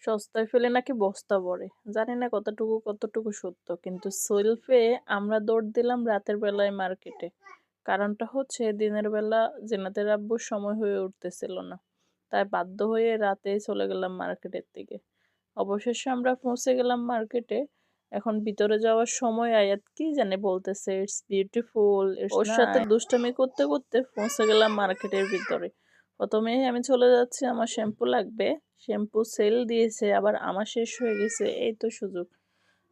সস্তায় ফেলে নাকি বস্তা ভরে। জানি না কতটুকু সত্য। কিন্তু সেলফে আমরা দৌড় দিলাম রাতের বেলায় মার্কেটে। কারণটা হচ্ছে দিনের বেলা জিনাতের আব্বুর সময় হয়ে উঠতেছিল না। তাই বাধ্য হয়ে রাতেই চলে গেলাম মার্কেটের দিকে। অবশেষে আমরা পৌঁছে গেলাম মার্কেটে। এখন ভিতরে যাওয়ার সময় আয়াত কি জানি বলতেছে, "ইটস বিউটিফুল, ইটস" ওর সাথে দুষ্টামি করতে পৌঁছে গেলাম মার্কেটের ভিতরে। ১ম এই আমি চলে যাচ্ছি, আমার শ্যাম্পু লাগবে। শ্যাম্পু সেল দিয়েছে, আবার আমার শেষ হয়ে গেছে। এই তো সুযোগ।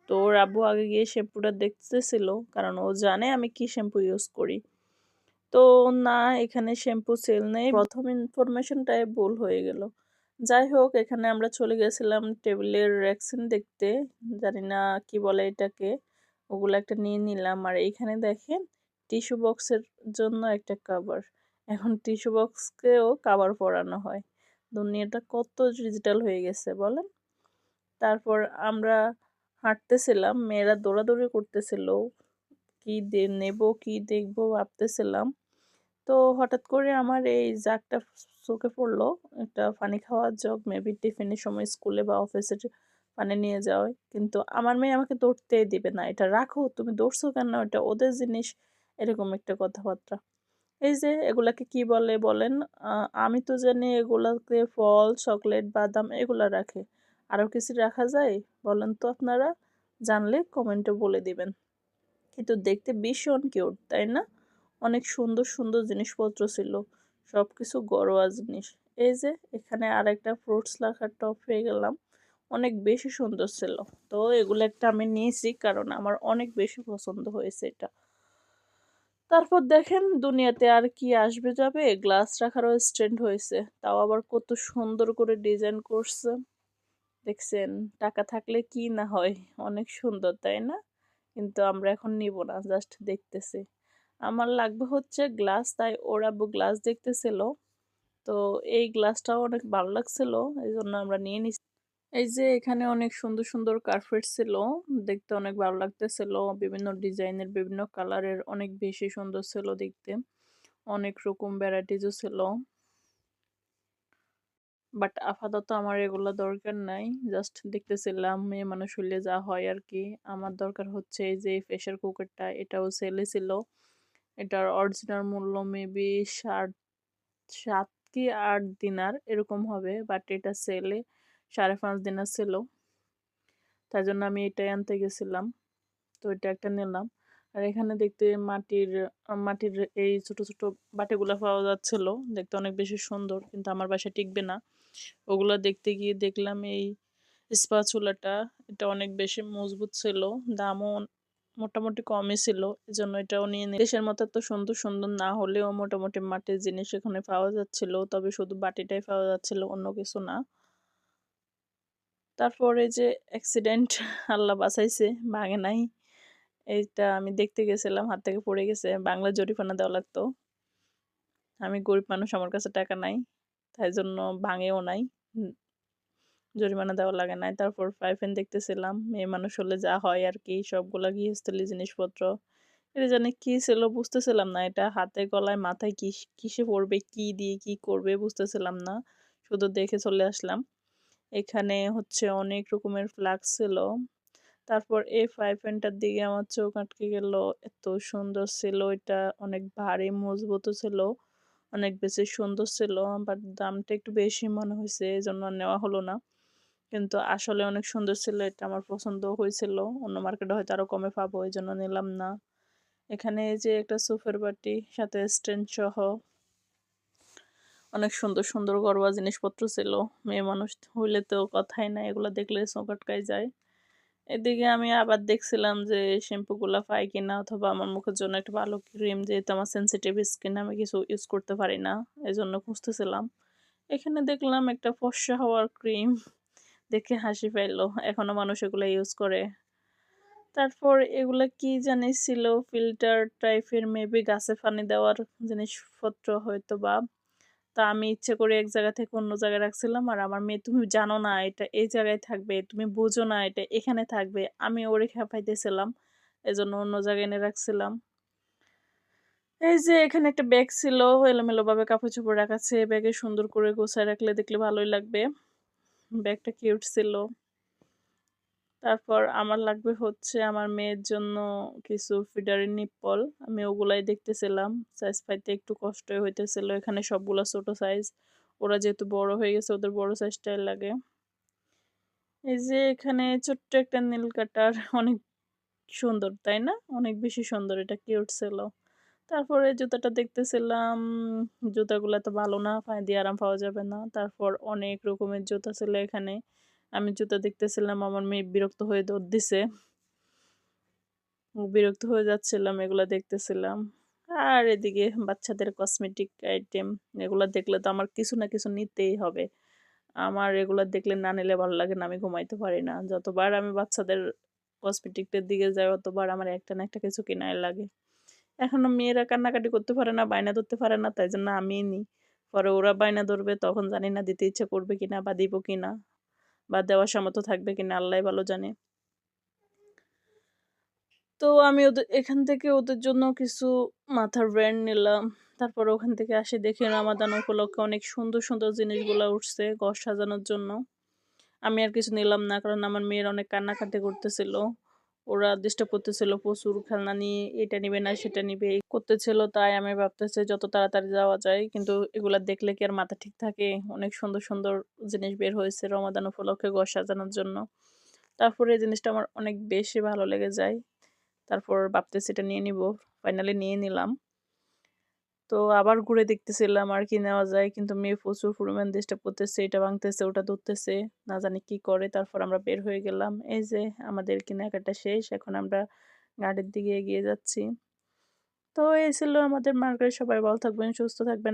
তো ওর আব্বু আগে গিয়ে শ্যাম্পুটা দেখতেছিল, কারণ ও জানে আমি কি শ্যাম্পু ইউজ করি। তো না, এখানে শ্যাম্পু সেল নেই। ১ম ইনফরমেশনটাই ভুল হয়ে গেল। যাই হোক, এখানে আমরা চলে গেছিলাম টেবিলের রেক্সিন দেখতে। জানি না কি বলে এটাকে। ওগুলো একটা নিয়ে নিলাম। আর এইখানে দেখেন টিস্যু বক্সের জন্য একটা কভার। এখন টিস্যু বক্সকেও কভার পরানো হয়। দুনিয়াটা কত ডিজিটাল হয়ে গেছে বলেন? তারপর আমরা হাঁটতেছিলাম, মেয়েরা দৌড়াদৌড়ি করতেছিল। নেব, কি দেখবো ভাবতেছিলাম। তো হঠাৎ করে আমার এই জাগটা চোখে পড়লো। একটা পানি খাওয়ার জগ, মেবি টিফিনের সময় স্কুলে বা অফিসে পানি নিয়ে যাওয়ায়। কিন্তু আমার মেয়ে আমাকে ধরতেই দিবে না। "এটা রাখো, তুমি ধরছো কেন? এটা ওদের জিনিস।" এরকম একটা কথাবার্তা। এই যে এগুলাকে কি বলে বলেন? আ আমি তো জানি এগুলাকে ফল, চকলেট, বাদাম এগুলা রাখে। আরো কিছু রাখা যায়? বলেন তো আপনারা? জানলে কমেন্টে বলে দিবেন। কিন্তু দেখতে ভীষণ কিউট, তাই না? অনেক সুন্দর জিনিসপত্র ছিল। সবকিছু ঘরোয়া জিনিস। এই যে এখানে আরেকটা ফ্রুটস রাখার টব পেয়ে গেলাম। অনেক বেশি সুন্দর ছিল। তো এগুলো একটা আমি নিয়েছি, কারণ আমার অনেক বেশি পছন্দ হয়েছে এটা। তারপর দেখেন দুনিয়াতে আর কি আসবে যাবে, গ্লাস রাখারও স্ট্যান্ড হয়েছে। তাও আবার কত সুন্দর করে ডিজাইন করছে। দেখছেন? টাকা থাকলে কি না হয়। অনেক সুন্দর, তাই না? কিন্তু আমরা এখন নিব না, জাস্ট দেখতেছি। আমার লাগবে হচ্ছে গ্লাস, তাই ওর আব্বু গ্লাস দেখতেছিল। তো এই গ্লাসটাও অনেক ভালো লাগছিল, এই জন্য আমরা নিয়ে নিছি। এই যে এখানে অনেক সুন্দর কার্পেট ছিল, দেখতে অনেক ভালো লাগতেছিল। বিভিন্ন ডিজাইনের, বিভিন্ন কালারের, অনেক বেশি সুন্দর ছিল দেখতে। অনেক রকম ভ্যারাইটিজও ছিল। বাট আপাতত আমার এগুলা দরকার নাই। জাস্ট দেখতেছিলাম, মেয়ে মানুষ হইলে যা হয় আরকি। আমার দরকার হচ্ছে এই যে প্রেশার কুকারটা, এটাও সেলে ছিল। এটার অরিজিনাল মূল্য মেবি ৭ কি ৮ দিনার এরকম হবে। বাট এটা সেলে ৫.৫ দিনার ছিল। তাই জন্য আমি এটাই আনতে গেছিলাম। তো এটা একটা নিলাম। আর এখানে দেখতে মাটির এই ছোট বাটিগুলা পাওয়া যাচ্ছিল। দেখতে অনেক বেশি সুন্দর। কিন্তু আমার বাসায় টিকবে না। ওগুলা দেখতে গিয়ে দেখলাম এই স্পাচুলাটা, এটা অনেক বেশি মজবুত ছিল। দামও মোটামুটি কমই ছিল। এজন্য এটাও নিয়ে দেশের মতো এত সুন্দর না হলেও মোটামুটি মাটির জিনিস এখানে পাওয়া যাচ্ছিল। তবে শুধু বাটিটাই পাওয়া যাচ্ছিল, অন্য কিছু না। তারপরে যে অ্যাক্সিডেন্ট আল্লাহ বাঁচাইছে, ভাঙে নাই। এইটা আমি দেখতে গেছিলাম, হাত থেকে পড়ে গেছে। বাংলা জরিমানা দেওয়া লাগতো। আমি গরিব মানুষ, আমার কাছে টাকা নাই। তাই জন্য ভাঙেও নাই। উম জরিমানা দেওয়া লাগে নাই। তারপর ফ্রাই প্যান দেখতেছিলাম। মেয়ে মানুষ হলে যা হয় আরকি, সবগুলা গৃহস্থালী জিনিসপত্র। এটা জানি কি ছিল বুঝতেছিলাম না। এটা হাতে গলায় মাথায় কিসে পড়বে, কি দিয়ে কি করবে বুঝতেছিলাম না। শুধু দেখে চলে আসলাম। এখানে হচ্ছে অনেক রকমের ফ্লাক্স ছিল। তারপর এই ফ্রাই প্যানটার দিকে আমার চোখ আটকে গেল। এত সুন্দর ছিল এটা, অনেক ভারী মজবুতও ছিল। অনেক বেশি সুন্দর ছিল। বাট দামটা একটু বেশি মনে হইছে, এজন্য আর নেওয়া হলো না। কিন্তু আসলে অনেক সুন্দর ছিল, এটা আমার পছন্দও হয়েছিল। অন্য মার্কেটে হয়তো আরো কমে পাবো, এজন্য নিলাম না। এখানে এই যে একটা সুপের বাটি, সাথে স্ট্যান্ড সহ অনেক সুন্দর ঘরোয়া জিনিসপত্র ছিল। মেয়ে মানুষ হইলে তো কথাই নাই, এগুলা দেখলে চোখ আটকায় যায়। এদিকে আমি আবার দেখছিলাম যে শ্যাম্পু গুলা পাই কিনা, অথবা আমার মুখের জন্য একটা ভালো ক্রিম, যেহেতু আমার সেনসিটিভ স্কিন, আমি কিছু ইউজ করতে পারি না, এজন্য খুঁজতেছিলাম। এখানে দেখলাম একটা ফর্সা হওয়ার ক্রিম, দেখে হাসি পাইলো। এখনো মানুষ এগুলা ইউজ করে। তারপর এগুলা কি জানি ছিল, ফিল্টার টাইপের, মেবি গাছে পানি দেওয়ার জিনিসপত্র হয়তোবা। তা আমি ইচ্ছে করে এক জায়গা থেকে অন্য জায়গায় রাখছিলাম। আর আমার মেয়ে, "তুমি জানো না এটা এই জায়গায় থাকবে, তুমি বুঝো না এটা এখানে থাকবে।" আমি ওরে খেপাইতেছিলাম। এজন্য অন্য জায়গায় এনে রাখছিলাম। এই যে এখানে একটা ব্যাগ ছিল, এলোমেলোভাবে কাপড়-চোপড় রাখা আছে। ব্যাগে সুন্দর করে গোছায় রাখলে দেখলে ভালোই লাগবে। ব্যাগটা কিউট ছিল। তারপর আমার লাগবে হচ্ছে আমার মেয়ের জন্য কিছু ফিডারের নিপ্পল। আমি ওগুলাই দেখতেছিলাম। সাইজ পাইতে একটু কষ্টই হইতেছিল। এখানে সবগুলা ছোট সাইজ। ওরা যেহেতু বড় হয়ে গেছে ওদের বড় সাইজটাই লাগে। এই যে এখানে ছোট্ট একটা নীল কাটার অনেক সুন্দর, তাই না? অনেক বেশি সুন্দর, এটা কিউট ছিল। তারপরে জুতাটা দেখতেছিলাম, জুতাগুলো এত ভালো না, পায়ে দিয়ে আরাম পাওয়া যাবে না। তারপর অনেক রকমের জুতা ছিল এখানে। আমি জুতা দেখতেছিলাম, আমার মেয়ে বিরক্ত হয়ে দৌড় দিছে। বিরক্ত হয়ে যাচ্ছিলাম, এগুলা দেখতেছিলাম। আর এদিকে বাচ্চাদের কসমেটিক আইটেম, এগুলা দেখলে তো আমার কিছু না কিছু নিতেই হবে। আমার এগুলা দেখলে না নিলে ভালো লাগে না, আমি ঘুমাইতে পারি না। যতবার আমি বাচ্চাদের কসমেটিকের দিকে যাই, অতবার আমার একটা না একটা কিছু কেনাই লাগে। এখনো মেয়েরা কান্নাকাটি করতে পারে না, বায়না ধরতে পারে না, তাই জন্য আমিই নিই। পরে ওরা বায়না ধরবে, তখন জানি না দিতে ইচ্ছে করবে কিনা বা দিব কিনা বা দেওয়ার সামর্থ্য থাকবে কিনা, আল্লাহই ভালো জানে। তো আমি এখান থেকে ওদের জন্য কিছু মাথার ব্র্যান্ড নিলাম। তারপর ওখান থেকে আসে দেখি রামাদান উপলক্ষে অনেক সুন্দর সুন্দর জিনিসগুলো উঠছে ঘর সাজানোর জন্য। আমি আর কিছু নিলাম না, কারণ আমার মেয়ের অনেক কান্নাকাটি করতেছিল। ওরা ডিস্টার্ব করতেছিল প্রচুর, খেলনা নিয়ে এটা নিবে না সেটা নিবে এই করতেছিল। তাই আমি ভাবতেছি যত তাড়াতাড়ি যাওয়া যায়, কিন্তু এগুলা দেখলে কি আর মাথা ঠিক থাকে? অনেক সুন্দর সুন্দর জিনিস বের হয়েছে রমাদান উপলক্ষে ঘর সাজানোর জন্য। তারপরে এই জিনিসটা আমার অনেক বেশি ভালো লেগে যায়। তারপর ভাবতেছি এটা নিয়ে নিব। ফাইনালি নিয়ে নিলাম। তো আবার ঘুরে দেখতেছিলাম আর কি নেওয়া যায়, কিন্তু মেয়ে প্রচুর পরিমাণ ডিস্টার্ব করতেছে, এটা ভাঙতেছে ওটা ধরতেছে, না জানি কি করে। তারপর আমরা বের হয়ে গেলাম। এই যে আমাদের কেনাকাটা শেষ, এখন আমরা গাড়ির দিকে এগিয়ে যাচ্ছি। তো এই ছিল আমাদের মার্কেট। সবাই ভালো থাকবেন, সুস্থ থাকবেন।